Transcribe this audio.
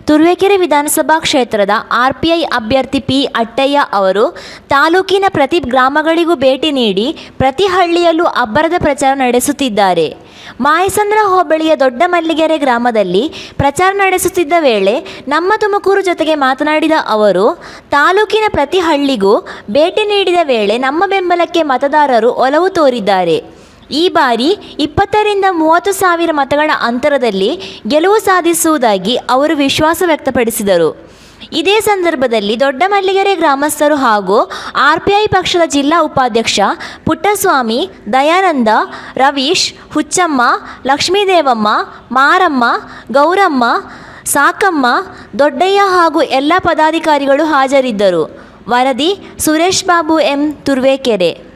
ತುರುವೇಕೆರೆ ವಿಧಾನಸಭಾ ಕ್ಷೇತ್ರದ ಆರ್‌ಪಿಐ ಅಭ್ಯರ್ಥಿ ಪಿ ಅಟ್ಟಯ್ಯ ಅವರು ತಾಲೂಕಿನ ಪ್ರತಿ ಗ್ರಾಮಗಳಿಗೂ ಭೇಟಿ ನೀಡಿ ಪ್ರತಿ ಹಳ್ಳಿಯಲ್ಲೂ ಅಬ್ಬರದ ಪ್ರಚಾರ ನಡೆಸುತ್ತಿದ್ದಾರೆ. ಮಾಯಸಂದ್ರ ಹೋಬಳಿಯ ದೊಡ್ಡ ಮಲ್ಲಿಗೆರೆ ಗ್ರಾಮದಲ್ಲಿ ಪ್ರಚಾರ ನಡೆಸುತ್ತಿದ್ದ ವೇಳೆ ನಮ್ಮ ತುಮಕೂರು ಜೊತೆಗೆ ಮಾತನಾಡಿದ ಅವರು, ತಾಲೂಕಿನ ಪ್ರತಿ ಹಳ್ಳಿಗೂ ಭೇಟಿ ನೀಡಿದ ವೇಳೆ ನಮ್ಮ ಬೆಂಬಲಕ್ಕೆ ಮತದಾರರು ಒಲವು ತೋರಿದ್ದಾರೆ. ಈ ಬಾರಿ 20ರಿಂದ 30 ಸಾವಿರ ಮತಗಳ ಅಂತರದಲ್ಲಿ ಗೆಲುವು ಸಾಧಿಸುವುದಾಗಿ ಅವರು ವಿಶ್ವಾಸ ವ್ಯಕ್ತಪಡಿಸಿದರು. ಇದೇ ಸಂದರ್ಭದಲ್ಲಿ ದೊಡ್ಡ ಮಲ್ಲಿಗೆರೆ ಗ್ರಾಮಸ್ಥರು ಹಾಗೂ ಆರ್‌ಪಿಐ ಪಕ್ಷದ ಜಿಲ್ಲಾ ಉಪಾಧ್ಯಕ್ಷ ಪುಟ್ಟಸ್ವಾಮಿ, ದಯಾನಂದ, ರವೀಶ್, ಹುಚ್ಚಮ್ಮ, ಲಕ್ಷ್ಮೀದೇವಮ್ಮ, ಮಾರಮ್ಮ, ಗೌರಮ್ಮ, ಸಾಕಮ್ಮ, ದೊಡ್ಡಯ್ಯ ಹಾಗೂ ಎಲ್ಲ ಪದಾಧಿಕಾರಿಗಳು ಹಾಜರಿದ್ದರು. ವರದಿ ಸುರೇಶ್ ಬಾಬು ಎಂ, ತುರುವೇಕೆರೆ.